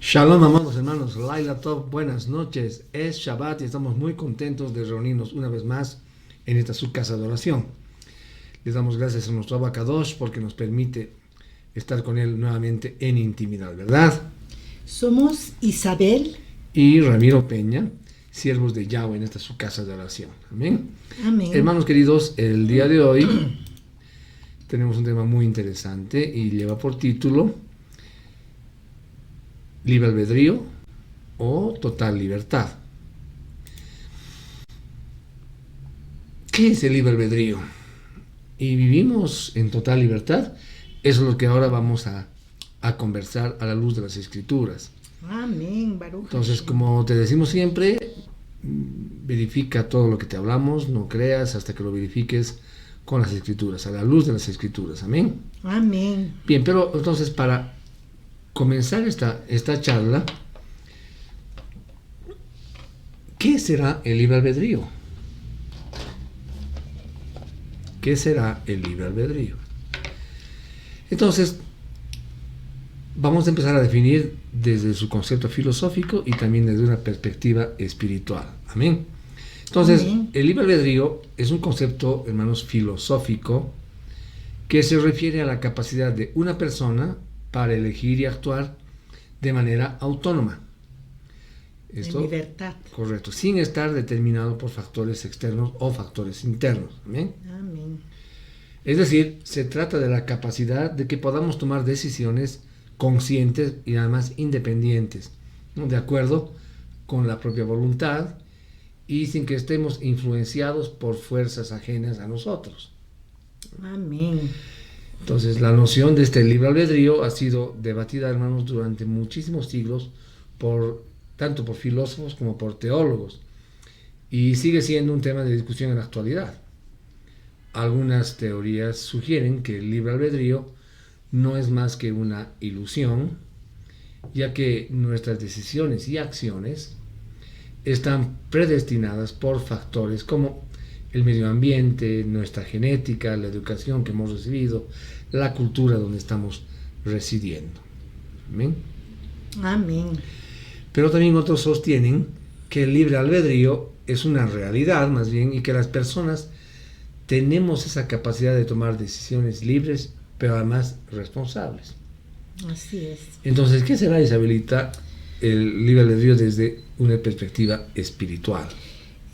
Shalom, amados hermanos, Laila Tov, buenas noches. Es Shabbat y estamos muy contentos de reunirnos una vez más en esta su casa de oración. Les damos gracias a nuestro Abacadosh porque nos permite estar con él nuevamente en intimidad, ¿verdad? Somos Isabel Y Ramiro Peña, siervos de Yahweh en esta su casa de oración. Amén. Amén. Hermanos queridos, el día de hoy tenemos un tema muy interesante y lleva por título libre albedrío o total libertad. ¿Qué es el libre albedrío? ¿Y vivimos en total libertad? Eso es lo que ahora vamos a conversar a la luz de las Escrituras. Amén, Baruch. Entonces, como te decimos siempre, verifica todo lo que te hablamos, no creas hasta que lo verifiques con las Escrituras, a la luz de las Escrituras. Amén. Amén. Bien, pero entonces para comenzar esta charla, ¿qué será el libre albedrío? ¿Qué será el libre albedrío? Entonces, vamos a empezar a definir desde su concepto filosófico y también desde una perspectiva espiritual. Amén. Entonces, Amén. el libre albedrío es un concepto, hermanos, filosófico que se refiere a la capacidad de una persona para elegir y actuar de manera autónoma. En libertad. Correcto, sin estar determinado por factores externos o factores internos. ¿Amén? Amén. Es decir, se trata de la capacidad de que podamos tomar decisiones conscientes y además independientes, ¿no? De acuerdo con la propia voluntad y sin que estemos influenciados por fuerzas ajenas a nosotros. Amén. Entonces, la noción de este libre albedrío ha sido debatida, hermanos, durante muchísimos siglos, tanto por filósofos como por teólogos, y sigue siendo un tema de discusión en la actualidad. Algunas teorías sugieren que el libre albedrío no es más que una ilusión, ya que nuestras decisiones y acciones están predestinadas por factores como el medio ambiente, nuestra genética, la educación que hemos recibido, la cultura donde estamos residiendo. ¿Amén? Amén. Pero también otros sostienen que el libre albedrío es una realidad, más bien, y que las personas tenemos esa capacidad de tomar decisiones libres, pero además responsables. Así es. Entonces, ¿qué será, Isabelita, el libre albedrío desde una perspectiva espiritual?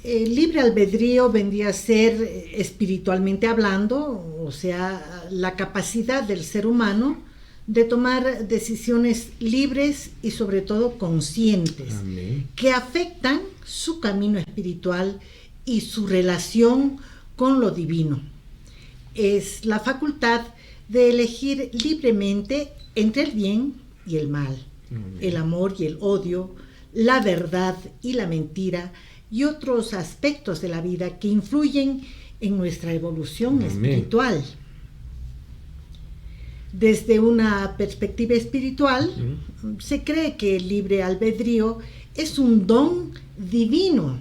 El libre albedrío vendría a ser, espiritualmente hablando, o sea, la capacidad del ser humano de tomar decisiones libres y sobre todo conscientes. Amén. Que afectan su camino espiritual y su relación con lo divino. Es la facultad de elegir libremente entre el bien y el mal, Amén. el amor y el odio, la verdad y la mentira, y otros aspectos de la vida que influyen en nuestra evolución Amén. espiritual. Desde una perspectiva espiritual, se cree que el libre albedrío es un don divino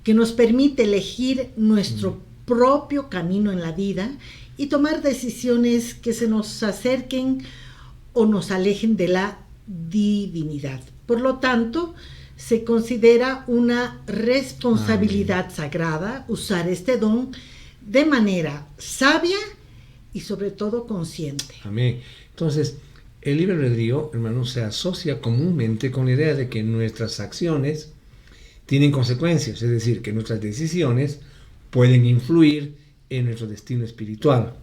que nos permite elegir nuestro propio camino en la vida y tomar decisiones que se nos acerquen o nos alejen de la divinidad. Por lo tanto, se considera una responsabilidad sagrada usar este don de manera sabia y sobre todo consciente. Amén. Entonces, el libre albedrío, hermanos, se asocia comúnmente con la idea de que nuestras acciones tienen consecuencias, es decir, que nuestras decisiones pueden influir en nuestro destino espiritual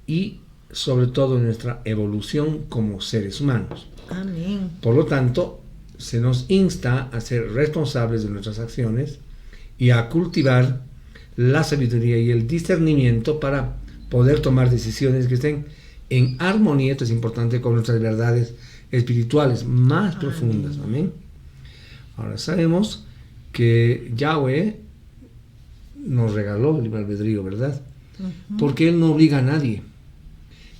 y sobre todo en nuestra evolución como seres humanos. Amén. Por lo tanto, se nos insta a ser responsables de nuestras acciones y a cultivar la sabiduría y el discernimiento para poder tomar decisiones que estén en armonía, esto es importante, con nuestras verdades espirituales más profundas. Amén. Ahora sabemos que Yahweh nos regaló el libre albedrío, ¿verdad? Porque Él no obliga a nadie.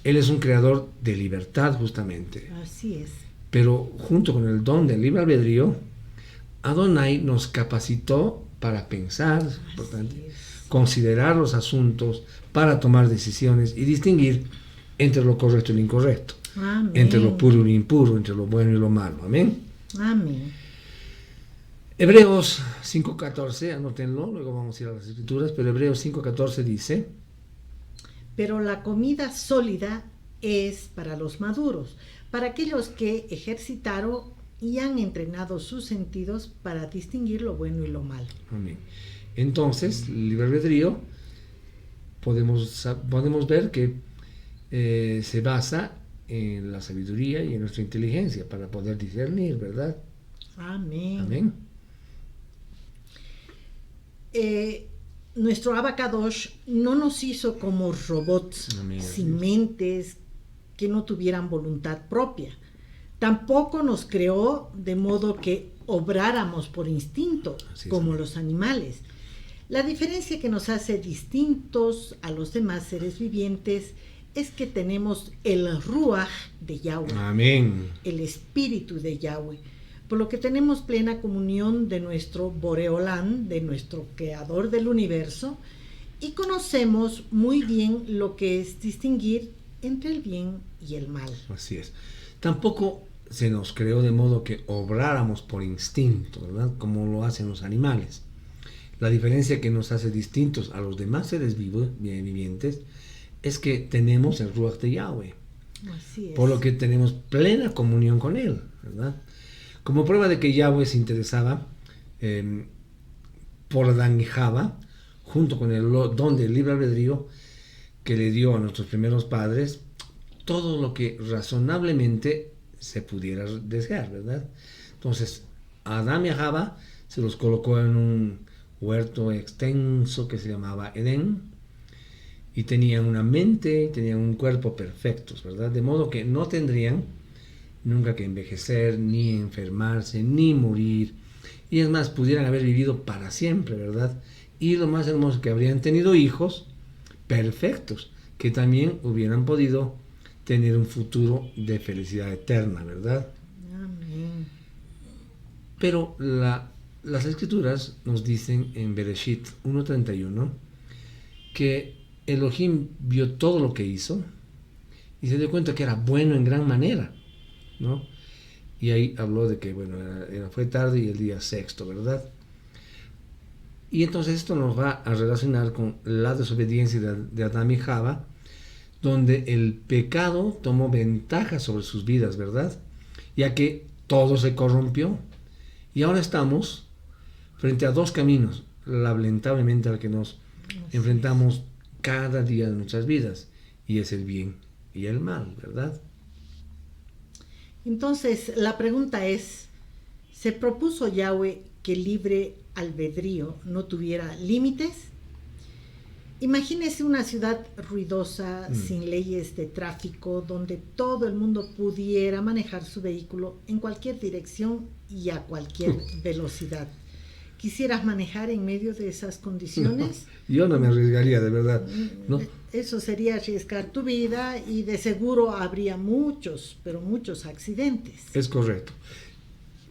Él es un creador de libertad, justamente. Así es. Pero junto con el don del libre albedrío, Adonai nos capacitó para pensar, es importante, considerar los asuntos, para tomar decisiones y distinguir entre lo correcto y lo incorrecto. Amén. entre lo puro y lo impuro, entre lo bueno y lo malo. Amén. Amén. Hebreos 5:14, anótenlo, luego vamos a ir a las escrituras, pero Hebreos 5:14 dice: Pero la comida sólida es para los maduros, para aquellos que ejercitaron y han entrenado sus sentidos para distinguir lo bueno y lo malo. amén. Entonces, el libre albedrío podemos ver que se basa en la sabiduría y en nuestra inteligencia para poder discernir, ¿verdad? Amén. Amén. Nuestro Abacadosh no nos hizo como robots Amén. sin mentes que no tuvieran voluntad propia. Tampoco nos creó de modo que obráramos por instinto, Así es, como amén. los animales. La diferencia que nos hace distintos a los demás seres vivientes es que tenemos el Ruach de Yahweh, Amén. el espíritu de Yahweh, por lo que tenemos plena comunión de nuestro Boreolán, de nuestro creador del universo, y conocemos muy bien lo que es distinguir entre el bien y el mal. Así es. Tampoco se nos creó de modo que obráramos por instinto, ¿verdad? Como lo hacen los animales. La diferencia que nos hace distintos a los demás seres vivos, vivientes, es que tenemos el Ruach de Yahweh, Así es. por lo que tenemos plena comunión con Él, ¿verdad? Como prueba de que Yahweh se interesaba por Adán y Java, junto con el don del libre albedrío que le dio a nuestros primeros padres, todo lo que razonablemente se pudiera desear, ¿verdad? Entonces, a Adán y a Java se los colocó en un huerto extenso que se llamaba Edén, y tenían una mente, tenían un cuerpo perfectos, ¿verdad? De modo que no tendrían nunca que envejecer, ni enfermarse, ni morir, y es más, pudieran haber vivido para siempre, ¿verdad? Y lo más hermoso, que habrían tenido hijos perfectos, que también hubieran podido tener un futuro de felicidad eterna, ¿verdad? Amén. Pero las escrituras nos dicen en Bereshit 1:31 que Elohim vio todo lo que hizo y se dio cuenta que era bueno en gran manera, ¿no? Y ahí habló de que, bueno, fue tarde y el día sexto, ¿verdad? Y entonces esto nos va a relacionar con la desobediencia de Adán y Java, donde el pecado tomó ventaja sobre sus vidas, ¿verdad? Ya que todo se corrompió. Y ahora estamos frente a dos caminos, lamentablemente, al que nos enfrentamos cada día de nuestras vidas, y es el bien y el mal, ¿verdad? Entonces, la pregunta es, ¿se propuso Yahweh que el libre albedrío no tuviera límites? Imagínese una ciudad ruidosa, sin leyes de tráfico, donde todo el mundo pudiera manejar su vehículo en cualquier dirección y a cualquier velocidad. ¿Quisieras manejar en medio de esas condiciones? No, yo no me arriesgaría, de verdad. No. Eso sería arriesgar tu vida y de seguro habría muchos, pero muchos accidentes. Es correcto.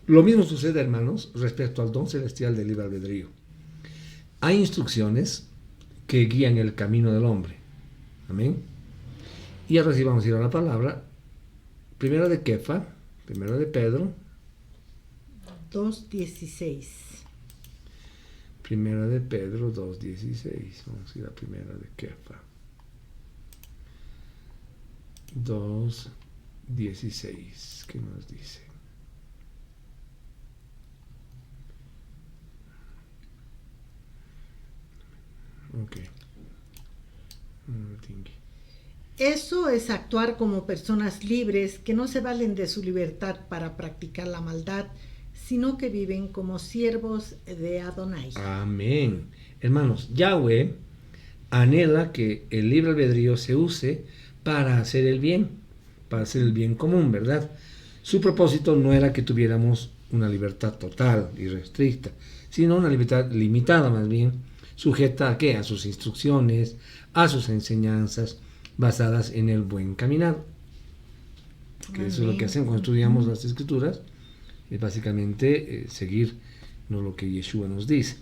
Lo mismo sucede, hermanos, respecto al don celestial del libre albedrío. Hay instrucciones que guían el camino del hombre. Amén. Y ahora sí vamos a ir a la palabra. Primera de Kefa, primera de Pedro. 2:16. Primera de Pedro 2:16. Vamos a ir a primera de Kefa. 2:16. ¿Qué nos dice? Ok. Eso es actuar como personas libres que no se valen de su libertad para practicar la maldad, sino que viven como siervos de Adonai. Amén. Hermanos, Yahweh anhela que el libre albedrío se use para hacer el bien común, ¿verdad? Su propósito no era que tuviéramos una libertad total y restricta, sino una libertad limitada más bien, sujeta a ¿qué? A sus instrucciones, a sus enseñanzas, basadas en el buen caminar. Que eso es lo que hacen cuando estudiamos las escrituras, es básicamente seguir lo que Yeshua nos dice.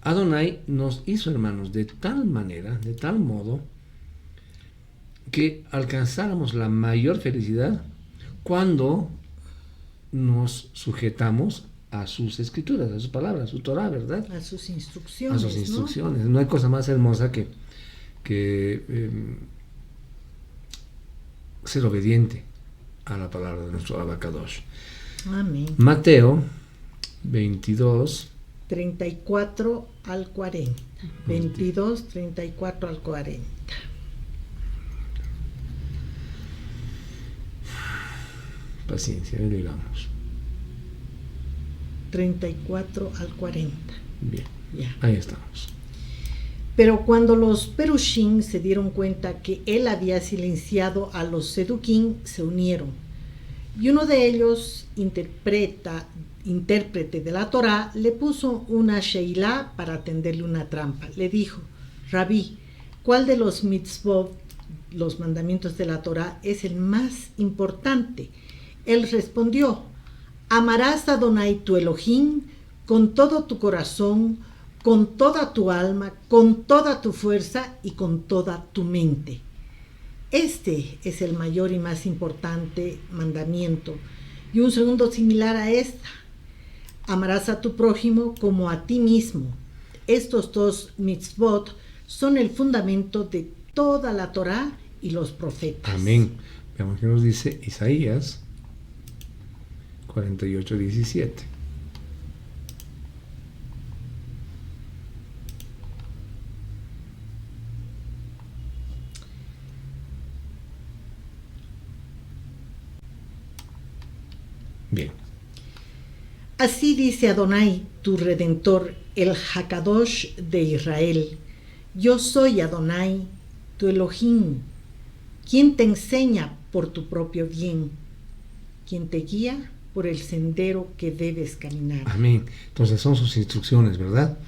Adonai nos hizo, hermanos, de tal manera, de tal modo, que alcanzáramos la mayor felicidad cuando nos sujetamos a sus escrituras, a sus palabras, a su Torah, ¿verdad? A sus instrucciones. A sus instrucciones. No hay cosa más hermosa que ser obediente a la palabra de nuestro Abacadosh. Amén. Mateo 22, 34 al 40. 22, 34 al 40. paciencia, digamos. 34 al 40. Bien, Ya. ahí estamos. Pero cuando los Perushim se dieron cuenta que él había silenciado a los Seduquín, se unieron. Y uno de ellos, intérprete de la Torá, le puso una sheilá para tenderle una trampa. Le dijo: Rabí, ¿cuál de los mitzvot, los mandamientos de la Torá, es el más importante? Él respondió: amarás a Adonai tu Elohim con todo tu corazón, con toda tu alma, con toda tu fuerza y con toda tu mente. Este es el mayor y más importante mandamiento. Y un segundo similar a esta: amarás a tu prójimo como a ti mismo. Estos dos mitzvot son el fundamento de toda la Torá y los profetas. Amén. Veamos qué nos dice Isaías 48:17. Bien. Así dice Adonai, tu Redentor, el Hakadosh de Israel: yo soy Adonai, tu Elohim, quien te enseña por tu propio bien, quien te guía por el sendero que debes caminar. Amén. Entonces son sus instrucciones, ¿verdad?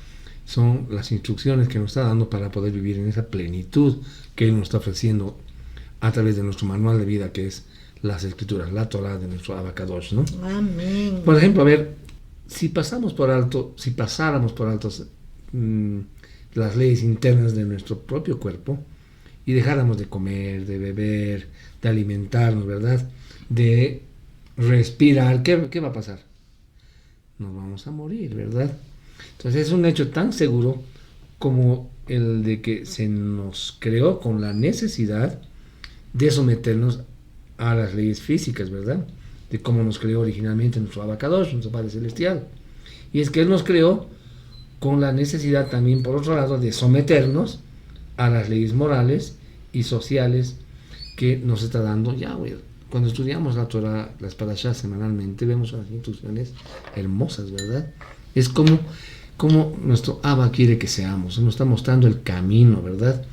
Son las instrucciones que nos está dando para poder vivir en esa plenitud que Él nos está ofreciendo a través de nuestro manual de vida, que es las escrituras, la Torah de nuestro Abacadosh, ¿no? Amén. Por ejemplo, a ver, si pasáramos por alto las leyes internas de nuestro propio cuerpo y dejáramos de comer, de beber, de alimentarnos, ¿verdad? De respirar, ¿qué va a pasar? Nos vamos a morir, ¿verdad? Entonces es un hecho tan seguro como el de que se nos creó con la necesidad de someternos a las leyes físicas, ¿verdad? De cómo nos creó originalmente nuestro Abacadosh, nuestro Padre Celestial. Y es que Él nos creó con la necesidad también, por otro lado, de someternos a las leyes morales y sociales que nos está dando Yahweh. Cuando estudiamos la Torah, las parashá semanalmente, vemos unas instrucciones hermosas, ¿verdad? Es como nuestro Abba quiere que seamos, nos está mostrando el camino, ¿verdad?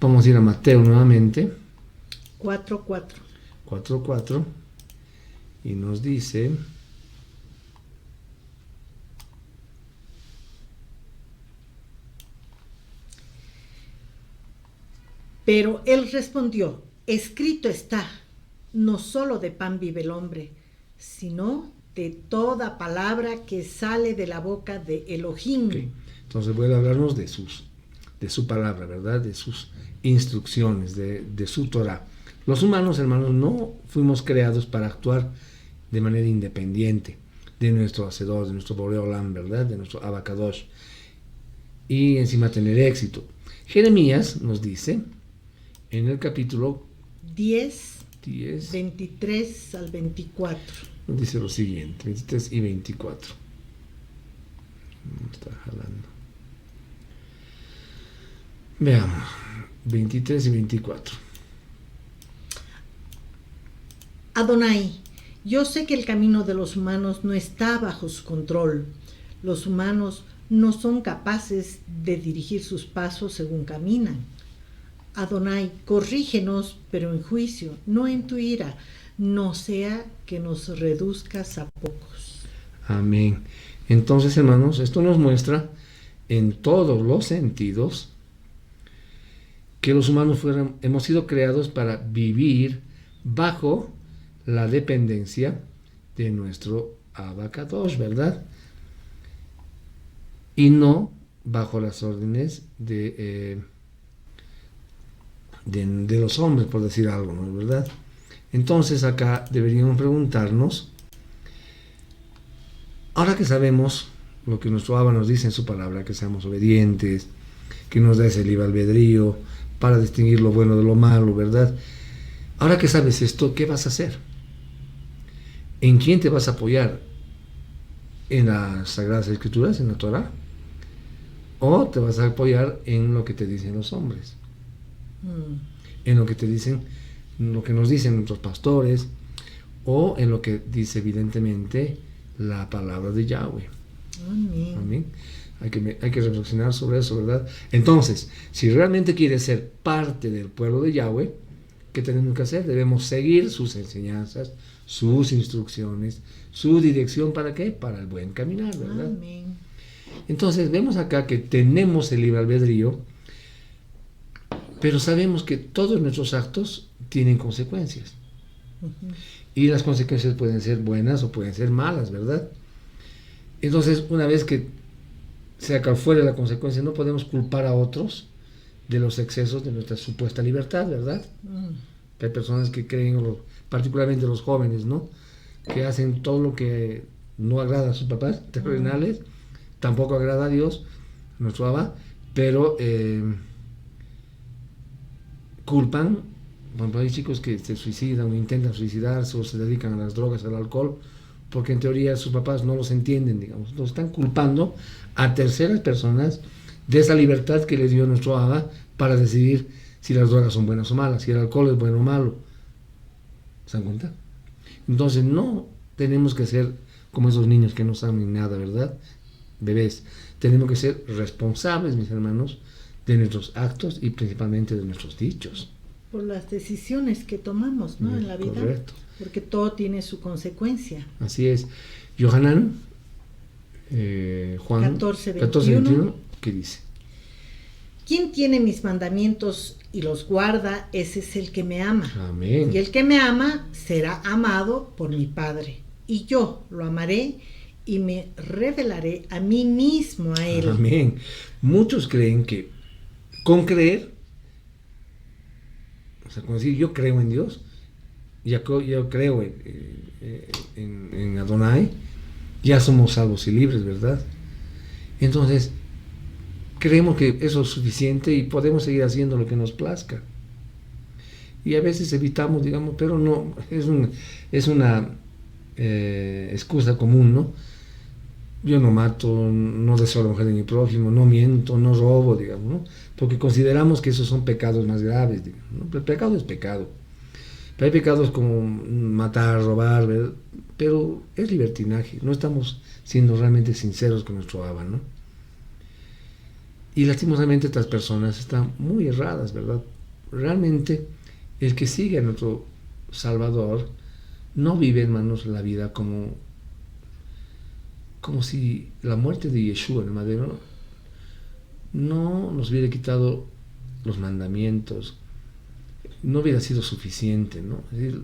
Vamos a ir a Mateo nuevamente. 4:4. 4:4 y nos dice: Pero él respondió: escrito está, no solo de pan vive el hombre, sino de toda palabra que sale de la boca de Elohim. Okay. Entonces vuelve a hablarnos de su palabra, ¿verdad? De sus instrucciones, de su Torah. Los humanos, hermanos, no fuimos creados para actuar de manera independiente de nuestro Hacedor, de nuestro Borei Olam, ¿verdad? De nuestro Abacadosh. Y encima tener éxito. Jeremías nos dice en el capítulo 10, 23 al 24. Nos dice lo siguiente, 23 y 24. Me está jalando. Veamos, 23 y 24. Adonai, yo sé que el camino de los humanos no está bajo su control. Los humanos no son capaces de dirigir sus pasos según caminan. Adonai, corrígenos, pero en juicio, no en tu ira, no sea que nos reduzcas a pocos. Amén. Entonces, hermanos, esto nos muestra en todos los sentidos que los humanos hemos sido creados para vivir bajo la dependencia de nuestro Abacadosh, ¿verdad? Y no bajo las órdenes de de los hombres, por decir algo, ¿no es verdad? Entonces acá deberíamos preguntarnos, ahora que sabemos lo que nuestro Abba nos dice en su palabra, que seamos obedientes, que nos da ese libre albedrío para distinguir lo bueno de lo malo, ¿verdad? Ahora que sabes esto, ¿qué vas a hacer? ¿En quién te vas a apoyar? ¿En las Sagradas Escrituras, en la Torah? ¿O te vas a apoyar en lo que te dicen los hombres? En lo que te dicen, lo que nos dicen nuestros pastores, o en lo que dice evidentemente la palabra de Yahweh. Amén. Amén. Hay que reflexionar sobre eso, ¿verdad? Entonces, si realmente quieres ser parte del pueblo de Yahweh, ¿qué tenemos que hacer? Debemos seguir sus enseñanzas, sus instrucciones, su dirección. ¿Para qué? Para el buen caminar, ¿verdad? Amén. Entonces, vemos acá que tenemos el libre albedrío, pero sabemos que todos nuestros actos tienen consecuencias. Y las consecuencias pueden ser buenas o pueden ser malas, ¿verdad? Entonces, una vez que se acá fuera la consecuencia, no podemos culpar a otros de los excesos de nuestra supuesta libertad, ¿verdad? Que hay personas que creen, particularmente los jóvenes, ¿no? Que hacen todo lo que no agrada a sus papás terrenales, tampoco agrada a Dios, nuestro Abba, pero culpan. Por ejemplo, hay chicos que se suicidan o intentan suicidarse o se dedican a las drogas, al alcohol, porque en teoría sus papás no los entienden, digamos. Entonces están culpando a terceras personas de esa libertad que les dio nuestro Abba para decidir si las drogas son buenas o malas, si el alcohol es bueno o malo. ¿Se dan cuenta? Entonces no tenemos que ser como esos niños que no saben nada, ¿verdad? Bebés. Tenemos que ser responsables, mis hermanos, de nuestros actos y principalmente de nuestros dichos. Por las decisiones que tomamos, ¿no? En la vida. Correcto. Porque todo tiene su consecuencia. Así es. Yohanan, Juan 14:21, ¿qué dice? Quien tiene mis mandamientos y los guarda, ese es el que me ama. Amén. Y el que me ama será amado por mi Padre. Y yo lo amaré y me revelaré a mí mismo a él. Amén. Muchos creen que con creer, o sea, con decir yo creo en Dios, yo creo en Adonai, ya somos salvos y libres, ¿verdad? Entonces, creemos que eso es suficiente y podemos seguir haciendo lo que nos plazca. Y a veces evitamos, digamos, pero no, es una excusa común, ¿no? Yo no mato, no deseo a la mujer de mi prójimo, no miento, no robo, digamos, ¿no? Porque consideramos que esos son pecados más graves, digamos, ¿no? El pecado es pecado. Pero hay pecados como matar, robar, ¿verdad? Pero es libertinaje, no estamos siendo realmente sinceros con nuestro Abba, ¿no? Y lastimosamente estas personas están muy erradas, ¿verdad? Realmente el que sigue a nuestro Salvador no vive, hermanos, la vida como si la muerte de Yeshua en el madero no nos hubiera quitado los mandamientos, no hubiera sido suficiente, ¿no? Es decir,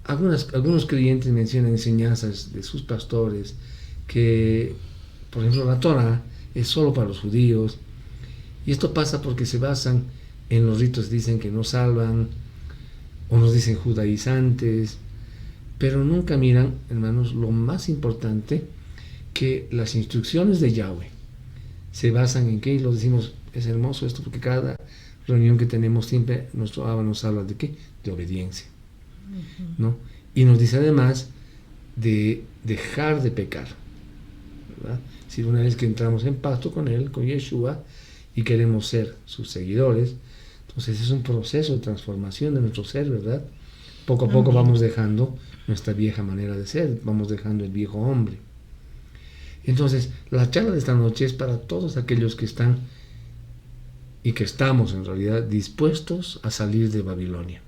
algunos creyentes mencionan enseñanzas de sus pastores que, por ejemplo, la Torah es solo para los judíos, y esto pasa porque se basan en los ritos, dicen que no salvan, o nos dicen judaizantes, pero nunca miran, hermanos, lo más importante, que las instrucciones de Yahweh se basan en qué, y lo decimos, es hermoso esto, porque cada reunión que tenemos siempre nuestro Abba nos habla de qué, de obediencia, ¿no? Y nos dice además de dejar de pecar, ¿verdad? Si una vez que entramos en pacto con Él, con Yeshua, y queremos ser sus seguidores, entonces es un proceso de transformación de nuestro ser, ¿verdad? Poco a poco vamos dejando nuestra vieja manera de ser, vamos dejando el viejo hombre. Entonces, la charla de esta noche es para todos aquellos que están y que estamos en realidad dispuestos a salir de Babilonia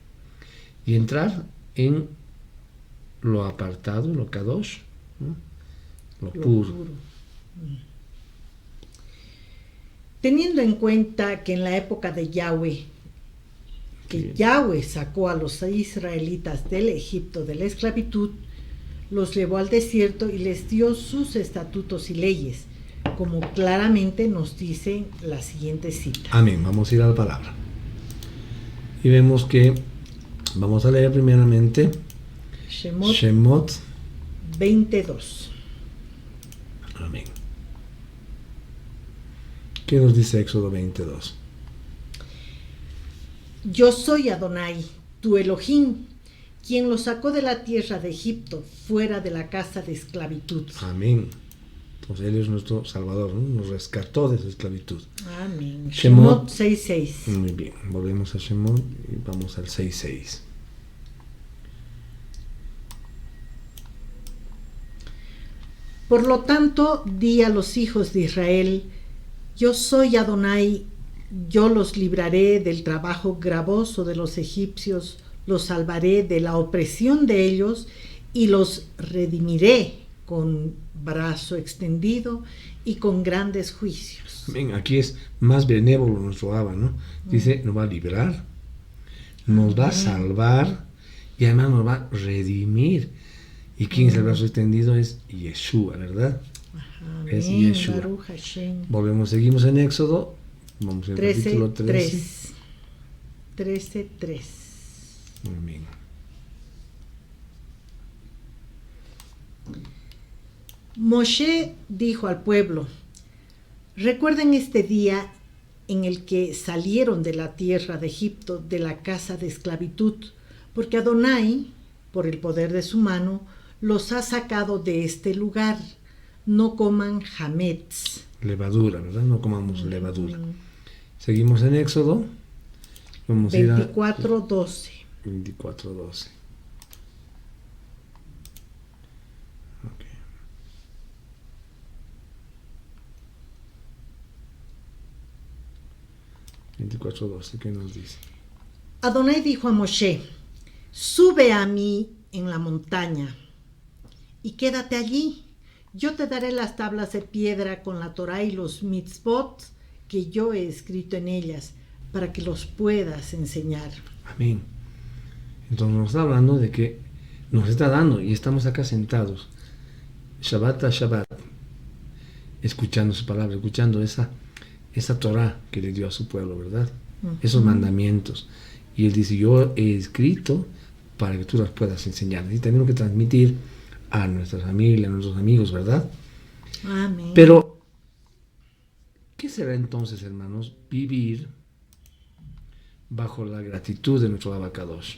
y entrar en lo apartado, lo kadosh, ¿no? Lo puro. Teniendo en cuenta que en la época de Yahweh, que Yahweh sacó a los israelitas del Egipto de la esclavitud, los llevó al desierto y les dio sus estatutos y leyes, como claramente nos dice la siguiente cita. Amén. Vamos a ir a la palabra. Y vemos que vamos a leer primeramente Shemot 22. Amén. ¿Qué nos dice Éxodo 22? Yo soy Adonai, tu Elohim, quien los sacó de la tierra de Egipto, fuera de la casa de esclavitud. Amén. Entonces Él es nuestro Salvador, ¿no? Nos rescató de esa esclavitud. Amén. Shemot 6:6. Muy bien, volvemos a Shemot y vamos al 6:6. Por lo tanto, di a los hijos de Israel, yo soy Adonai, yo los libraré del trabajo gravoso de los egipcios, los salvaré de la opresión de ellos y los redimiré con brazo extendido y con grandes juicios. Amén. Aquí es más benévolo nuestro Abba, ¿no? Dice, nos va a liberar, nos va a salvar y además nos va a redimir. ¿Y quién es el brazo extendido? Es Yeshua, ¿verdad? Amén. Es Yeshua. Baruch Hashem. Volvemos, seguimos en Éxodo. Vamos en el capítulo 13. 13:3. Amén. Moshe dijo al pueblo, recuerden este día en el que salieron de la tierra de Egipto, de la casa de esclavitud, porque Adonai, por el poder de su mano, los ha sacado de este lugar. No coman hametz. Levadura, ¿verdad? No comamos levadura. Seguimos en Éxodo. Vamos a ir a 24:12. 24:12. Ok. 24:12, ¿qué nos dice? Adonai dijo a Moshe, sube a mí en la montaña y quédate allí. Yo te daré las tablas de piedra con la Torá y los mitzvot que yo he escrito en ellas, para que los puedas enseñar. Amén. Entonces nos está hablando de que nos está dando y estamos acá sentados, Shabbat a Shabbat, escuchando su palabra, escuchando esa Torá que le dio a su pueblo, ¿verdad? Esos mandamientos. Y Él dice, yo he escrito para que tú las puedas enseñar. Y tenemos que transmitir a nuestra familia, a nuestros amigos, ¿verdad? Amén. Pero, ¿qué será entonces, hermanos, vivir bajo la gratitud de nuestro Abacadosh?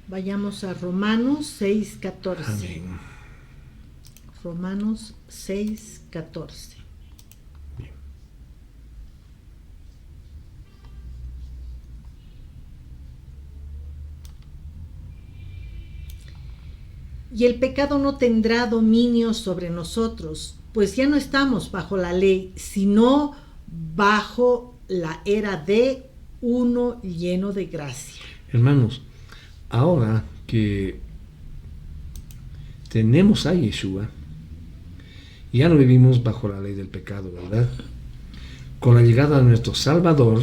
Vayamos a Romanos 6:14. Amén. Romanos 6:14. Bien. Y el pecado no tendrá dominio sobre nosotros, pues ya no estamos bajo la ley, sino bajo la era de uno lleno de gracia. Hermanos, ahora que tenemos a Yeshua, ya no vivimos bajo la ley del pecado, ¿verdad? Con la llegada de nuestro Salvador,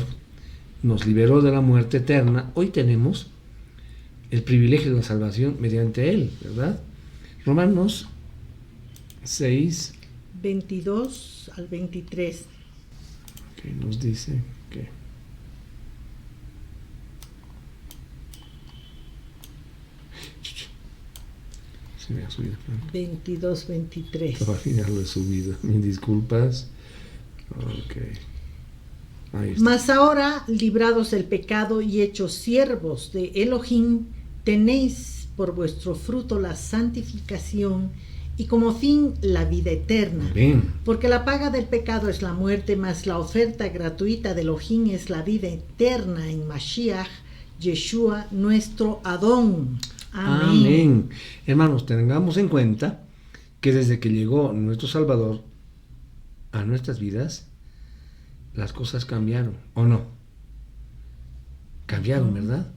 nos liberó de la muerte eterna. Hoy tenemos el privilegio de la salvación mediante Él, ¿verdad? Romanos 6, 22 al 23. que nos dice que se me ha subido. 22, 23. Al final lo he subido. Mis disculpas. Ok. Ahí está. Mas ahora, librados del pecado y hechos siervos de Elohim, tenéis por vuestro fruto la santificación y como fin la vida eterna. Bien. Porque la paga del pecado es la muerte, mas la oferta gratuita de Elohim es la vida eterna en Mashiach, Yeshua, nuestro Adón. Amén. Amén. Hermanos, tengamos en cuenta que desde que llegó nuestro Salvador a nuestras vidas, las cosas cambiaron, ¿o no? Cambiaron, ¿verdad?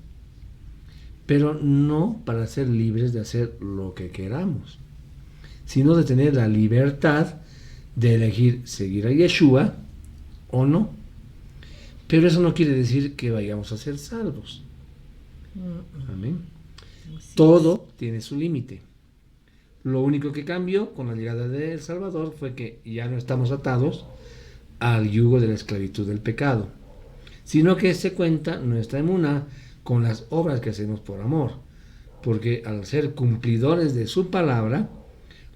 Pero no para ser libres de hacer lo que queramos, sino de tener la libertad de elegir seguir a Yeshua o no. Pero eso no quiere decir que vayamos a ser salvos. Amén. Todo tiene su límite. Lo único que cambió con la llegada del Salvador fue que ya no estamos atados al yugo de la esclavitud del pecado, sino que se cuenta nuestra emuná con las obras que hacemos por amor, porque al ser cumplidores de su palabra,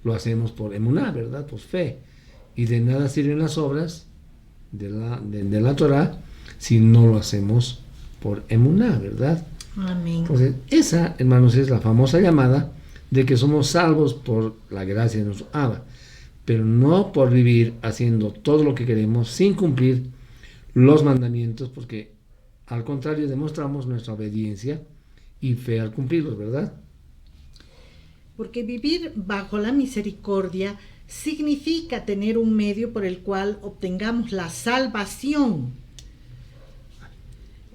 lo hacemos por emuná, ¿verdad? Por fe, y de nada sirven las obras de la Torah si no lo hacemos por emuná, ¿verdad? Amén. Entonces, esa, hermanos, es la famosa llamada de que somos salvos por la gracia de nuestro Abba, pero no por vivir haciendo todo lo que queremos sin cumplir los mandamientos, porque al contrario demostramos nuestra obediencia y fe al cumplirlos, ¿verdad? Porque vivir bajo la misericordia significa tener un medio por el cual obtengamos la salvación.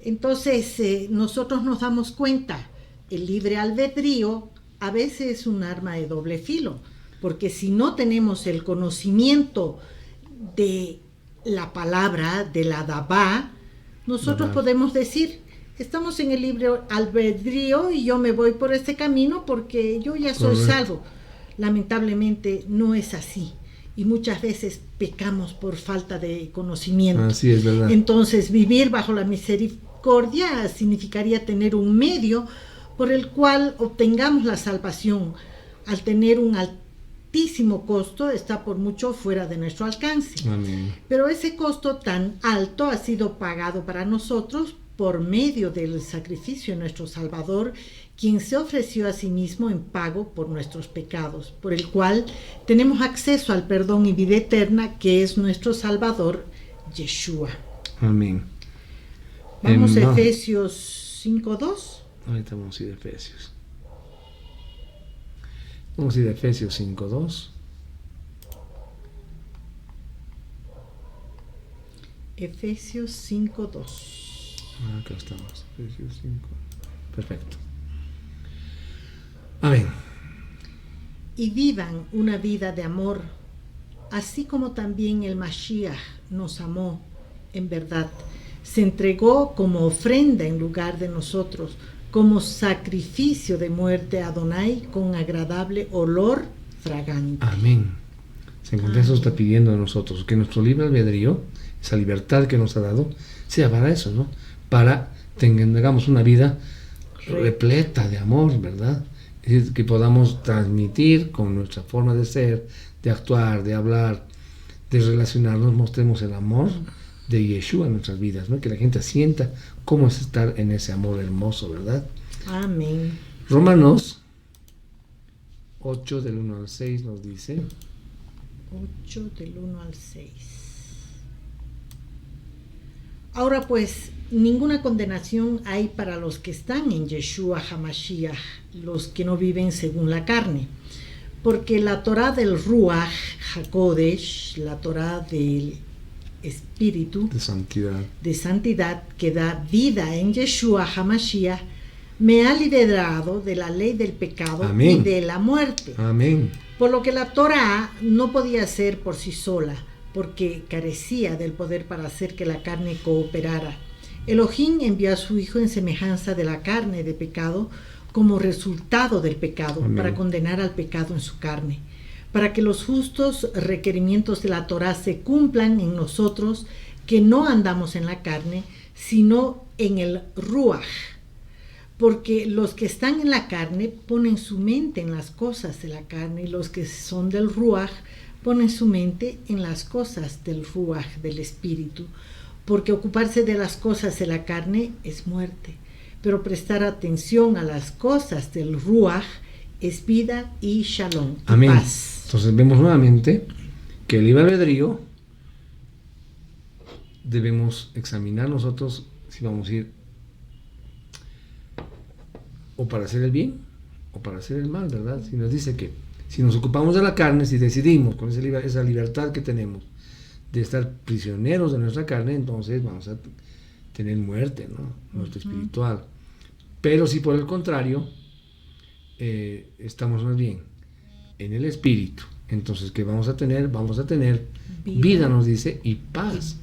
Entonces, nosotros nos damos cuenta, el libre albedrío a veces es un arma de doble filo, porque si no tenemos el conocimiento de la palabra, de la Dabá, nosotros podemos decir, estamos en el libre albedrío y yo me voy por este camino porque yo ya soy salvo. Lamentablemente no es así, y muchas veces pecamos por falta de conocimiento. Así es, ¿verdad? Entonces, vivir bajo la misericordia significaría tener un medio por el cual obtengamos la salvación. Al tener un altísimo costo, está por mucho fuera de nuestro alcance. Amén. Pero ese costo tan alto ha sido pagado para nosotros por medio del sacrificio de nuestro Salvador, quien se ofreció a sí mismo en pago por nuestros pecados, por el cual tenemos acceso al perdón y vida eterna, que es nuestro Salvador, Yeshua. Amén. Vamos a Efesios 5:2. Ahorita vamos a ir a Efesios. Vamos a ir a Efesios 5:2. Efesios 5:2. Acá estamos, Efesios 5. Perfecto. Amén. Y vivan una vida de amor, así como también el Mashiach nos amó en verdad. Se entregó como ofrenda en lugar de nosotros, como sacrificio de muerte a Adonai con agradable olor fragante. Amén. Se encuentra eso, está pidiendo a nosotros que nuestro libre albedrío, esa libertad que nos ha dado, sea para eso, ¿no? Para tengamos una vida repleta de amor, ¿verdad? Es decir, que podamos transmitir con nuestra forma de ser, de actuar, de hablar, de relacionarnos, mostremos el amor de Yeshua en nuestras vidas, ¿no? Que la gente sienta cómo es estar en ese amor hermoso, ¿verdad? Amén. Romanos 8 del 1 al 6 nos dice. 8 del 1 al 6. Ahora pues, ninguna condenación hay para los que están en Yeshua HaMashiach, los que no viven según la carne. Porque la Torah del Ruach HaKodesh, la Torah del Espíritu de santidad que da vida en Yeshua HaMashiach, me ha liberado de la ley del pecado y de la muerte. Amén. Por lo que la Torah no podía hacer por sí sola, porque carecía del poder para hacer que la carne cooperara. Elohim envió a su Hijo en semejanza de la carne de pecado como resultado del pecado, para condenar al pecado en su carne, para que los justos requerimientos de la Torah se cumplan en nosotros, que no andamos en la carne, sino en el Ruach. Porque los que están en la carne ponen su mente en las cosas de la carne, y los que son del Ruach ponen su mente en las cosas del Ruach, del Espíritu. Porque ocuparse de las cosas de la carne es muerte, pero prestar atención a las cosas del Ruach es vida y shalom, y amén. Paz. Entonces vemos nuevamente que el libre albedrío debemos examinar nosotros si vamos a ir o para hacer el bien o para hacer el mal, ¿verdad? Si nos dice que si nos ocupamos de la carne, si decidimos con esa libertad que tenemos de estar prisioneros de nuestra carne, entonces vamos a tener muerte, ¿no? Muerte espiritual. Pero si por el contrario estamos más bien en el espíritu, entonces ¿qué vamos a tener? Vamos a tener vida nos dice, y paz.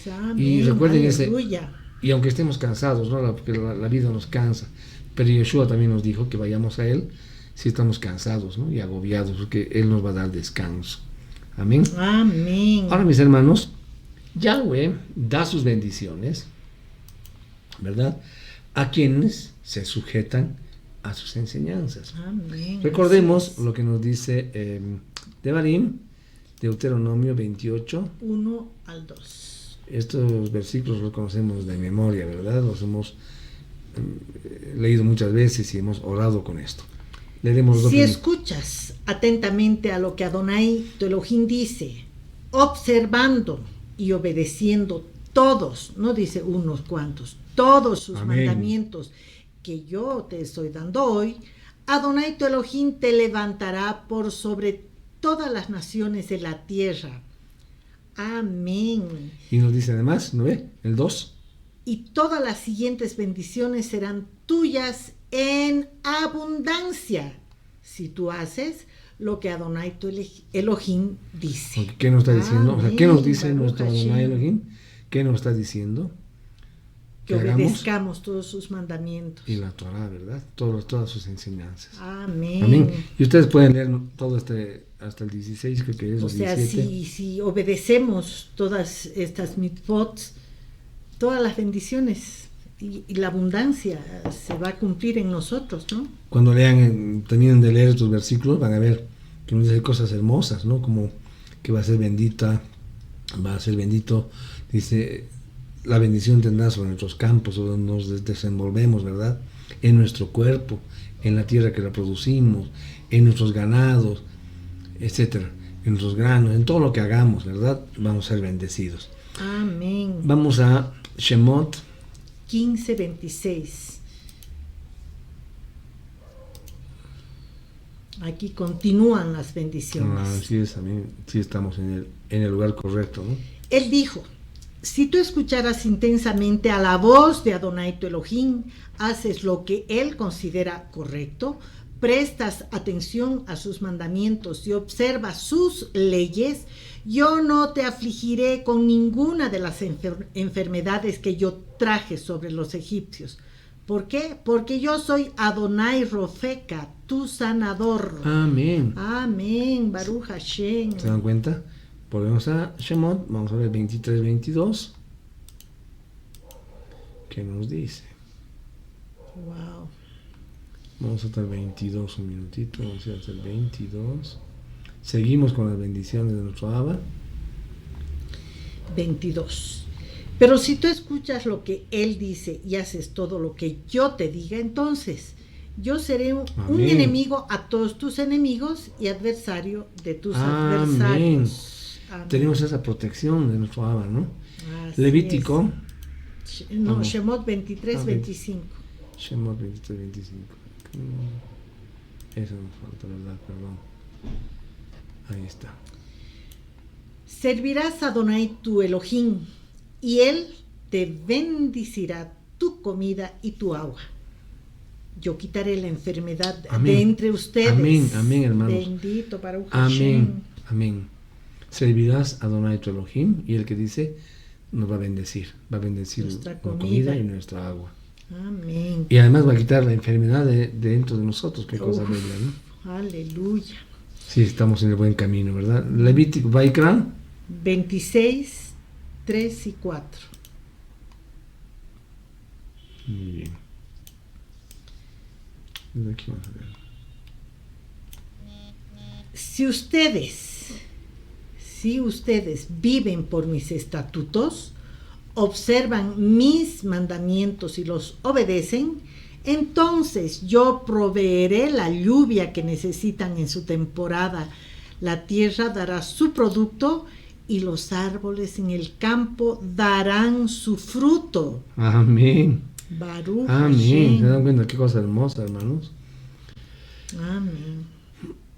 Amén. Y recuerden Aleluya. y aunque estemos cansados, ¿no? Porque la vida nos cansa, pero Yeshua también nos dijo que vayamos a Él si estamos cansados, ¿no? Y agobiados, porque Él nos va a dar descanso. Amén. Amén. Ahora, mis hermanos, Yahweh da sus bendiciones ¿verdad? A quienes se sujetan a sus enseñanzas. Amén. Recordemos lo que nos dice Devarim, Deuteronomio 28. 1 al 2. Estos versículos los conocemos de memoria, ¿verdad? Los hemos leído muchas veces y hemos orado con esto. Leeremos Si escuchas atentamente a lo que Adonai tu Elohim dice, observando y obedeciendo todos, no dice unos cuantos, todos sus Amén. mandamientos que yo te estoy dando hoy, Adonai tu Elohim te levantará por sobre todas las naciones de la tierra. Amén. Y nos dice además, ¿no ve? El 2. Y todas las siguientes bendiciones serán tuyas en abundancia si tú haces lo que Adonai tu Elohim dice. ¿Qué nos está diciendo? O sea, ¿qué nos dice Baruch nuestro Hashem. Adonai Elohim? ¿Qué nos está diciendo? Que obedezcamos todos sus mandamientos. Y la Torah, ¿verdad? Todas sus enseñanzas. Amén. Amén. Y ustedes pueden leer todo hasta el 16, creo que es, O o sea, 17. si obedecemos todas estas mitzvot, todas las bendiciones y la abundancia se va a cumplir en nosotros, ¿no? Cuando lean, terminen de leer estos versículos, van a ver que nos dice cosas hermosas, ¿no? Como que va a ser bendita, va a ser bendito, dice, la bendición tendrá sobre nuestros campos, donde nos desenvolvemos, ¿verdad? En nuestro cuerpo, en la tierra que la producimos, en nuestros ganados, etcétera, en nuestros granos, en todo lo que hagamos, ¿verdad? Vamos a ser bendecidos. Amén. Vamos a Shemot 15:26. Aquí continúan las bendiciones. Así es, amén. Sí estamos en el lugar correcto, ¿no? Él dijo, si tú escucharas intensamente a la voz de Adonai tu Elohim, haces lo que él considera correcto, prestas atención a sus mandamientos y observas sus leyes, yo no te afligiré con ninguna de las enfermedades que yo traje sobre los egipcios. ¿Por qué? Porque yo soy Adonai Rofeka, tu sanador. Amén. Amén, Baruch Hashem. ¿Se dan cuenta? Volvemos a Shemot, vamos a ver 23-22. ¿Qué nos dice? Wow. Vamos hasta el 22, un minutito, vamos a ir hasta el 22. Seguimos con las bendiciones de nuestro Abba. 22. Pero si tú escuchas lo que él dice y haces todo lo que yo te diga, entonces yo seré un Amén. enemigo a todos tus enemigos y adversario de tus Amén. adversarios. Amén. Tenemos esa protección de nuestro Abba, ¿no? Así Levítico. es. No, Vamos. Shemot 23-25. Shemot 23-25. Eso nos falta, ¿verdad? Perdón. Ahí está. Servirás a Adonai tu Elohim y él te bendecirá tu comida y tu agua. Yo quitaré la enfermedad Amén. de entre ustedes. Amén, amén, hermanos. Bendito Baruch Hashem. Amén, amén. Servirás a Adonai tu Elohim y el que dice nos va a bendecir Nuestra la comida. comida y nuestra agua. Amén. Y además va a quitar la enfermedad de dentro de nosotros, qué cosa Uf. bella, ¿no? Aleluya. Sí, estamos en el buen camino, ¿verdad? Levítico, Vaikra, 26, 3 y 4. muy bien. Desde aquí vamos a ver. Si ustedes viven por mis estatutos, observan mis mandamientos y los obedecen, entonces yo proveeré la lluvia que necesitan en su temporada. La tierra dará su producto y los árboles en el campo darán su fruto. Amén. Baruch Amén. Hashem. ¿Se dan cuenta qué cosa hermosa, hermanos? Amén.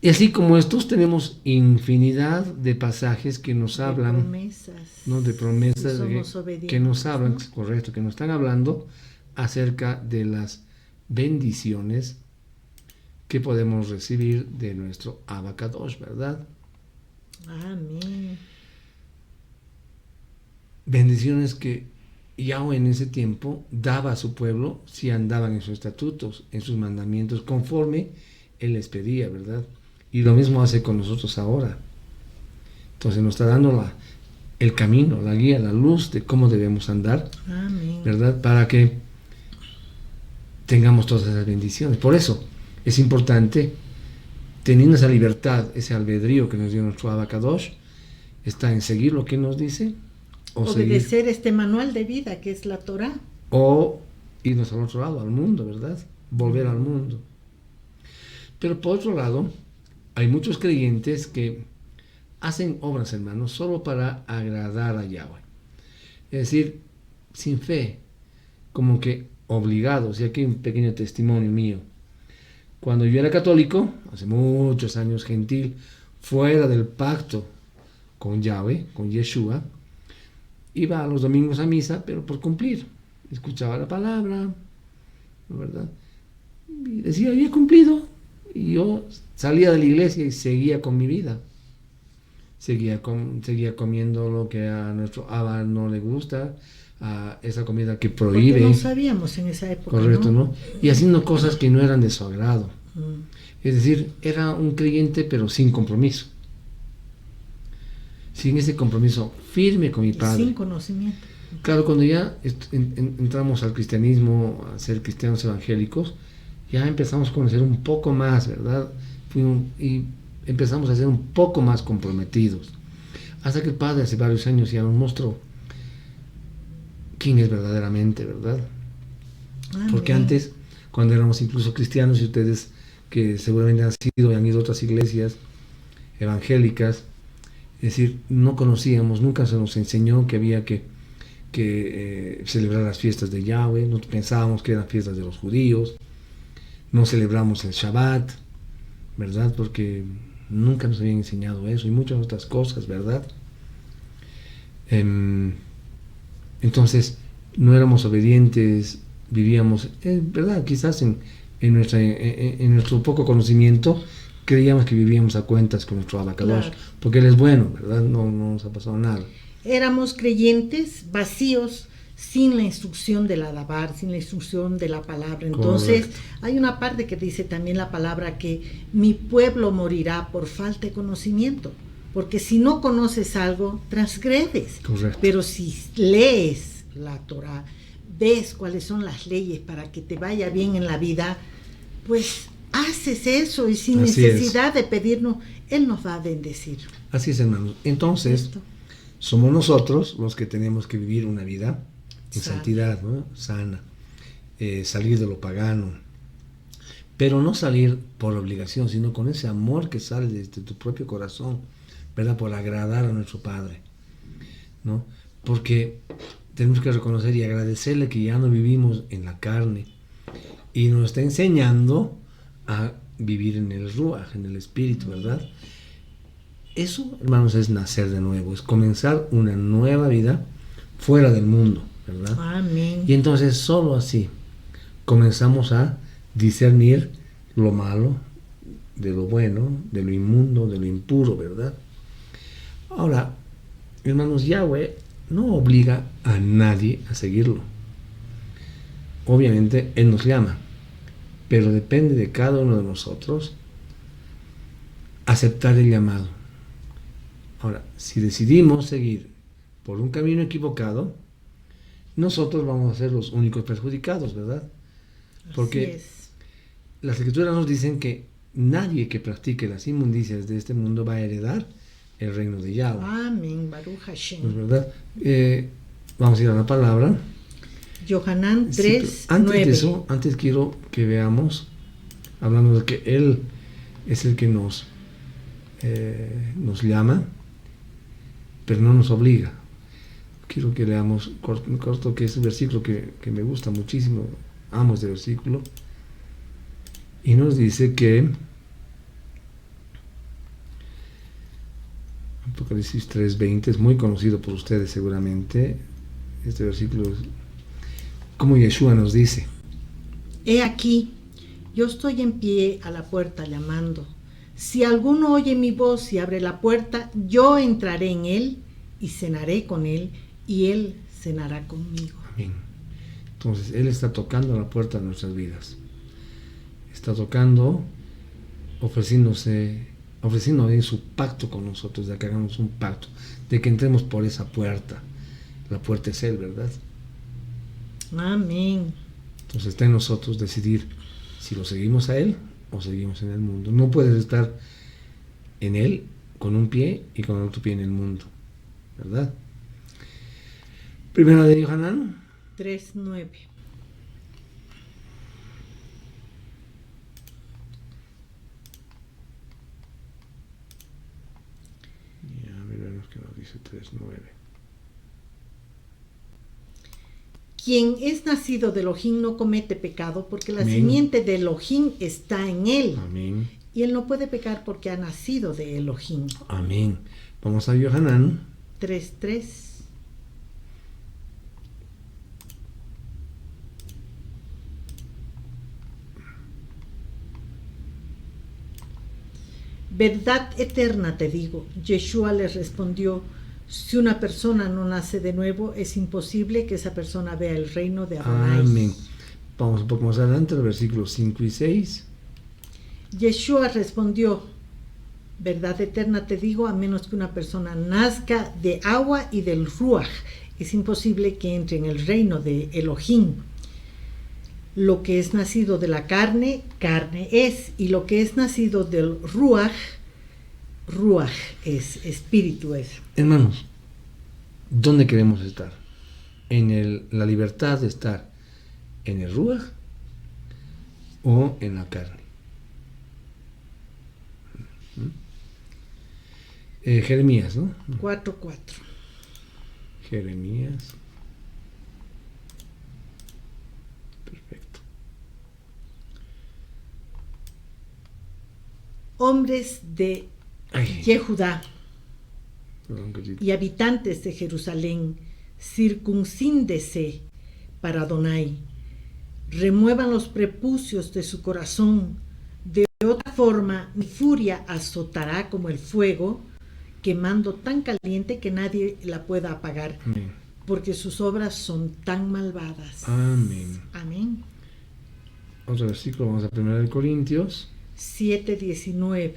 Y así como estos tenemos infinidad de pasajes que nos De hablan, promesas. ¿no? De promesas Si de somos obedientes, que nos hablan, ¿no? correcto, que nos están hablando acerca de las bendiciones que podemos recibir de nuestro Abacadosh, ¿verdad? Amén. Bendiciones que Yahweh en ese tiempo daba a su pueblo si andaban en sus estatutos, en sus mandamientos, conforme Él les pedía, ¿verdad? Y lo mismo hace con nosotros ahora. Entonces nos está dando el camino, la guía, la luz de cómo debemos andar, Amén. ¿verdad? Para que tengamos todas esas bendiciones. Por eso es importante, teniendo esa libertad, ese albedrío que nos dio nuestro Abacadosh, está en seguir lo que nos dice, obedecer este manual de vida que es la Torah, o irnos al otro lado, al mundo, ¿verdad? Volver al mundo. Pero por otro lado, hay muchos creyentes que hacen obras, hermanos, solo para agradar a Yahweh. Es decir, sin fe, como que obligados. Y aquí hay un pequeño testimonio mío. Cuando yo era católico, hace muchos años, gentil, fuera del pacto con Yahweh, con Yeshua, iba a los domingos a misa, pero por cumplir. Escuchaba la palabra, ¿no, verdad? Y decía, había cumplido. Y yo salía de la iglesia y seguía con mi vida. Seguía comiendo lo que a nuestro Abba no le gusta, a esa comida que prohíbe. Porque no sabíamos en esa época. Correcto, ¿no? Y haciendo cosas que no eran de su agrado. Es decir, era un creyente pero sin compromiso. Sin ese compromiso firme con mi padre. Sin conocimiento. Claro, cuando ya entramos al cristianismo, a ser cristianos evangélicos, ya empezamos a conocer un poco más, ¿verdad? Y empezamos a ser un poco más comprometidos. Hasta que el Padre hace varios años ya nos mostró quién es verdaderamente, ¿verdad? Porque antes, cuando éramos incluso cristianos, y ustedes que seguramente han sido y han ido a otras iglesias evangélicas, es decir, no conocíamos, nunca se nos enseñó que había que celebrar las fiestas de Yahweh, no pensábamos que eran fiestas de los judíos, no celebramos el Shabbat, ¿verdad? Porque nunca nos habían enseñado eso y muchas otras cosas, ¿verdad? Entonces, no éramos obedientes, vivíamos, ¿verdad? Quizás en nuestro poco conocimiento, creíamos que vivíamos a cuentas con nuestro Abacadosh, claro, porque Él es bueno, ¿verdad? No nos ha pasado nada. Éramos creyentes vacíos, sin la instrucción del Adabar, sin la instrucción de la palabra. Entonces, correcto, hay una parte que dice también la palabra que mi pueblo morirá por falta de conocimiento, porque si no conoces algo, transgredes. Correcto. Pero si lees la Torah, ves cuáles son las leyes para que te vaya bien en la vida, pues haces eso y sin así necesidad es de pedirnos, Él nos va a bendecir. Así es, hermanos. Entonces, somos nosotros los que tenemos que vivir una vida en santidad, ¿no? Sana, salir de lo pagano, pero no salir por obligación, sino con ese amor que sale desde tu propio corazón, ¿verdad? Por agradar a nuestro Padre, ¿no? Porque tenemos que reconocer y agradecerle que ya no vivimos en la carne y nos está enseñando a vivir en el Ruach, en el Espíritu, ¿verdad? Eso, hermanos, es nacer de nuevo, es comenzar una nueva vida fuera del mundo, ¿verdad? Amén. Y entonces solo así comenzamos a discernir lo malo de lo bueno, de lo inmundo, de lo impuro, ¿verdad? Ahora, hermanos, Yahweh no obliga a nadie a seguirlo. Obviamente, Él nos llama, pero depende de cada uno de nosotros aceptar el llamado. Ahora, si decidimos seguir por un camino equivocado, nosotros vamos a ser los únicos perjudicados, ¿verdad? Porque las escrituras nos dicen que nadie que practique las inmundicias de este mundo va a heredar el reino de Yahweh. Amén, Baruch Hashem. ¿Es verdad? Vamos a ir a la palabra. Yohanan 3, sí, antes 9. de eso, antes quiero que veamos, hablando de que Él es el que nos llama, pero no nos obliga. Quiero que leamos corto, que es un versículo que me gusta muchísimo, amo este versículo, y nos dice que Apocalipsis 3:20 es muy conocido por ustedes seguramente. Este versículo es como Yeshua nos dice: He aquí, yo estoy en pie a la puerta llamando. Si alguno oye mi voz y abre la puerta, yo entraré en él y cenaré con él y él cenará conmigo. Amén. Entonces, Él está tocando a la puerta de nuestras vidas. Está tocando, ofreciéndonos en su pacto con nosotros, de que hagamos un pacto, de que entremos por esa puerta. La puerta es Él, ¿verdad? Amén. Entonces está en nosotros decidir si lo seguimos a Él o seguimos en el mundo. No puedes estar en Él con un pie y con otro pie en el mundo, ¿verdad? Primera de Yohanan 3:9. Ya, veremos que nos dice 3:9. Quien es nacido de Elohim no comete pecado, porque la Amén. simiente de Elohim está en él. Amén. Y él no puede pecar porque ha nacido de Elohim. Amén. Vamos a Yohanan 3:3. Verdad eterna te digo, Yeshua les respondió, si una persona no nace de nuevo, es imposible que esa persona vea el reino de Adonai. Amén. Vamos un poco más adelante, los versículos 5 y 6. Yeshua respondió, verdad eterna te digo, a menos que una persona nazca de agua y del ruach, es imposible que entre en el reino de Elohim. Lo que es nacido de la carne, carne es, y lo que es nacido del ruach, ruach es, espíritu es. Hermanos, ¿dónde queremos estar? ¿En la libertad de estar en el ruach o en la carne? Jeremías, ¿no? 4:4. Jeremías. Perfecto. Hombres de Ay, Yehudá perdón, cosita. y habitantes de Jerusalén, circuncíndese para Adonai, remuevan los prepucios de su corazón, de otra forma mi furia azotará como el fuego, quemando tan caliente que nadie la pueda apagar, Amén. porque sus obras son tan malvadas. Amén. Amén. Otro versículo, vamos a 1 Corintios 7:19.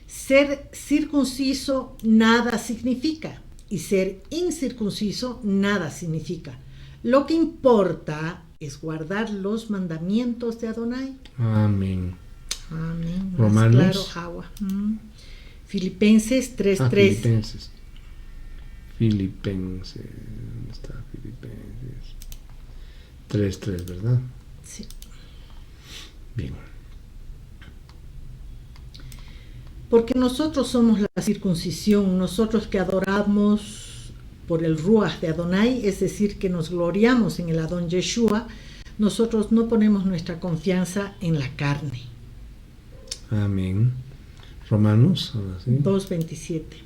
Ser circunciso nada significa y ser incircunciso nada significa. Lo que importa es guardar los mandamientos de Adonai. Amén. Amén. Más Romanos. claro, agua. Filipenses 3:3. Filipenses. ¿Dónde está Filipenses? 3:3, ¿verdad? Sí. Bien. Porque nosotros somos la circuncisión, nosotros que adoramos por el Ruach de Adonai, es decir, que nos gloriamos en el Adón Yeshua, nosotros no ponemos nuestra confianza en la carne. Amén. Romanos, ahora sí. 2:27.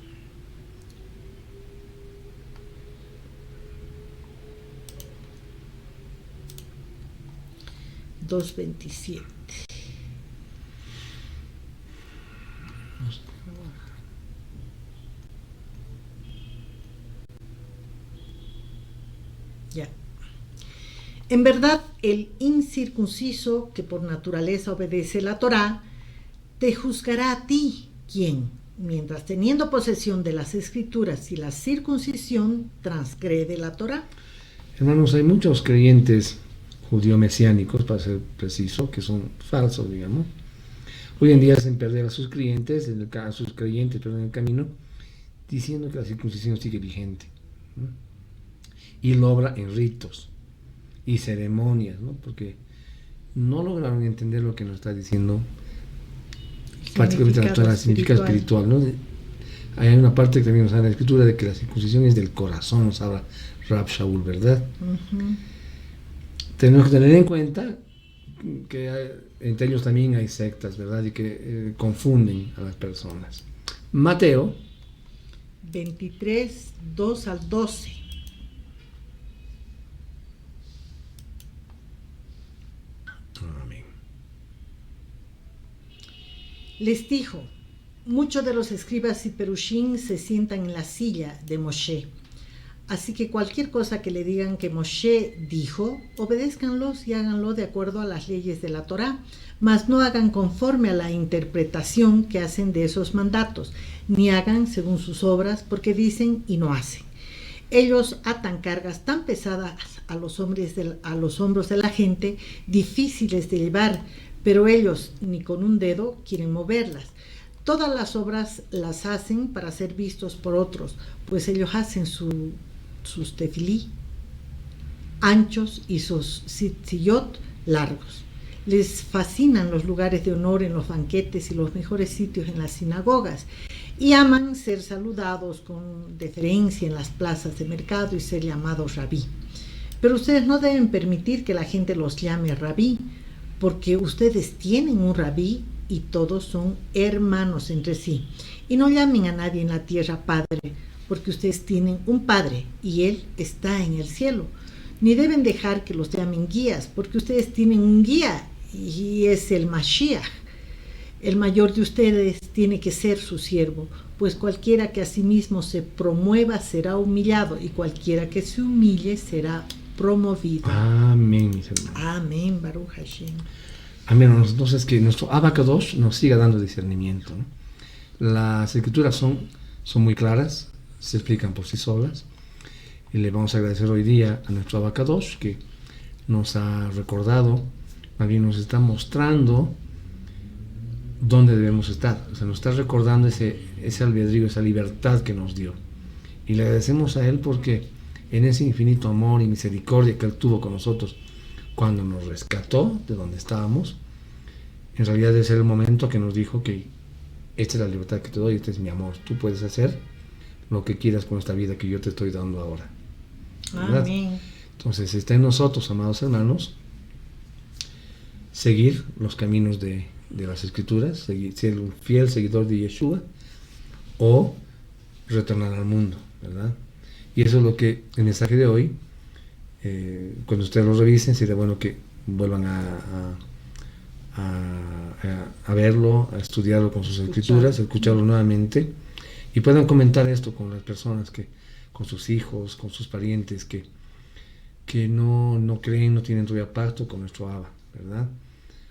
Ya. En verdad, el incircunciso que por naturaleza obedece la Torá, te juzgará a ti, ¿quién? Mientras teniendo posesión de las escrituras y la circuncisión, transgrede la Torá. Hermanos, hay muchos creyentes judío-mesiánicos, para ser preciso, que son falsos, digamos. Hoy en día hacen perder a sus creyentes, en el camino, diciendo que la circuncisión sigue vigente, ¿no? Y lo obra en ritos y ceremonias, ¿no? Porque no lograron entender lo que nos está diciendo prácticamente la Torah, significa espiritual, ¿no? Hay una parte que también nos habla en la escritura de que la circuncisión es del corazón, nos habla Rab Shaul, ¿verdad? Uh-huh. Tenemos que tener en cuenta que entre ellos también hay sectas, ¿verdad? Y que confunden a las personas. Mateo 23, 2 al 12. Amén. Les dijo, muchos de los escribas y perushim se sientan en la silla de Moshe. Así que cualquier cosa que le digan que Moshe dijo, obedézcanlos y háganlo de acuerdo a las leyes de la Torá, mas no hagan conforme a la interpretación que hacen de esos mandatos, ni hagan según sus obras, porque dicen y no hacen. Ellos atan cargas tan pesadas a los hombros de la gente, difíciles de llevar, pero ellos ni con un dedo quieren moverlas. Todas las obras las hacen para ser vistos por otros, pues ellos hacen sus tefilí anchos y sus tzitziyot largos. Les fascinan los lugares de honor en los banquetes y los mejores sitios en las sinagogas, y aman ser saludados con deferencia en las plazas de mercado y ser llamados rabí. Pero ustedes no deben permitir que la gente los llame rabí, porque ustedes tienen un rabí y todos son hermanos entre sí. Y no llamen a nadie en la tierra padre, porque ustedes tienen un padre y él está en el cielo. Ni deben dejar que los llamen guías, porque ustedes tienen un guía y es el Mashiach. El mayor de ustedes tiene que ser su siervo, pues cualquiera que a sí mismo se promueva será humillado, y cualquiera que se humille será promovido. Amén, mis hermanos. Amén, Baruch Hashem. Amén. Entonces, que nuestro Abacadosh nos siga dando discernimiento, ¿no? Las escrituras son muy claras, se explican por sí solas, y le vamos a agradecer hoy día a nuestro Abacadosh que nos ha recordado, más bien nos está mostrando dónde debemos estar. O sea, nos está recordando ese albedrío, esa libertad que nos dio, y le agradecemos a Él porque en ese infinito amor y misericordia que Él tuvo con nosotros cuando nos rescató de donde estábamos, en realidad ese era el momento que nos dijo que esta es la libertad que te doy, este es mi amor, tú puedes hacer lo que quieras con esta vida que yo te estoy dando ahora, ¿verdad? Amén. Entonces está en nosotros, amados hermanos, seguir los caminos de las escrituras, ser un fiel seguidor de Yeshua, o retornar al mundo, ¿verdad? Y eso es lo que el mensaje de hoy, cuando ustedes lo revisen, sería bueno que vuelvan a verlo, a estudiarlo con sus escrituras, a escucharlo nuevamente, y puedan comentar esto con las personas, con sus hijos, con sus parientes que no creen, no tienen todavía pacto con nuestro Abba, ¿verdad?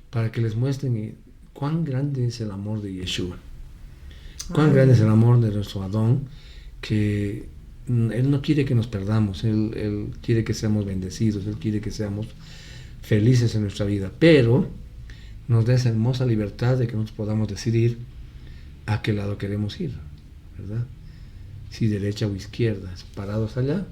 Para que les muestren cuán grande es el amor de Yeshua, cuán grande es el amor de nuestro Adón, que Él no quiere que nos perdamos, Él quiere que seamos bendecidos, Él quiere que seamos felices en nuestra vida, pero nos da esa hermosa libertad de que nosotros podamos decidir a qué lado queremos ir, ¿verdad? Si derecha o izquierda, parados allá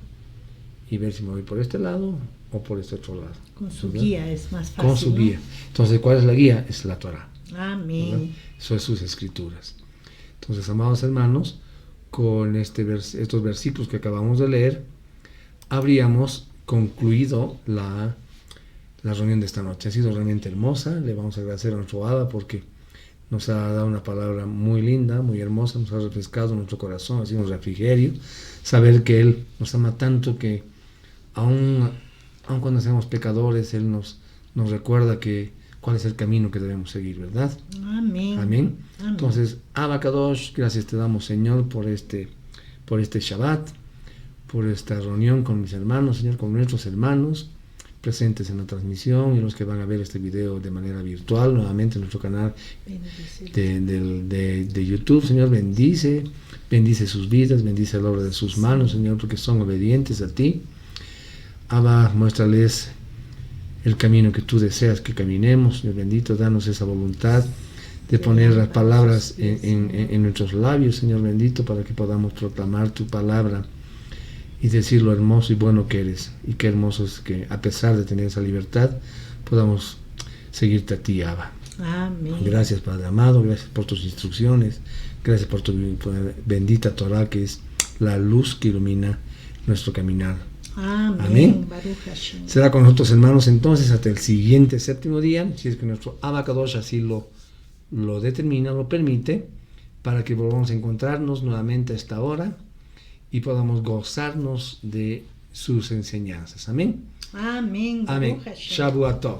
y ver si me voy por este lado o por este otro lado. Con su ¿verdad? guía es más fácil. Con su ¿no? guía. Entonces, ¿cuál es la guía? Es la Torah. Amén. ¿Verdad? Eso es sus escrituras. Entonces, amados hermanos, con estos versículos que acabamos de leer, habríamos concluido la reunión de esta noche. Ha sido realmente hermosa. Le vamos a agradecer a nuestro Abba porque nos ha dado una palabra muy linda, muy hermosa, nos ha refrescado nuestro corazón, ha sido un refrigerio. Saber que Él nos ama tanto que aun cuando seamos pecadores, Él nos recuerda cuál es el camino que debemos seguir, ¿verdad? Amén. Amén. Entonces, Abba Kadosh, gracias te damos, Señor, por este Shabbat, por esta reunión con mis hermanos, Señor, con nuestros hermanos presentes en la transmisión y los que van a ver este video de manera virtual, nuevamente en nuestro canal de YouTube. Señor, bendice sus vidas, bendice la obra de sus manos, Señor, porque son obedientes a ti. Abba, muéstrales el camino que tú deseas que caminemos, Señor bendito, danos esa voluntad de poner las palabras en nuestros labios, Señor bendito, para que podamos proclamar tu palabra y decir lo hermoso y bueno que eres, y qué hermoso es que a pesar de tener esa libertad podamos seguirte a ti, Abba. Amén. Gracias, Padre amado, gracias por tus instrucciones, gracias por tu bendita Torah, que es la luz que ilumina nuestro caminar. Amén. Amén. Baruch Hashem. Será con nosotros, hermanos, entonces hasta el siguiente séptimo día, si es que nuestro Abba Kadosh así lo determina, lo permite, para que volvamos a encontrarnos nuevamente a esta hora y podamos gozarnos de sus enseñanzas. Amén. Amén. Amén. Baruch Hashem. Shavuot Tov.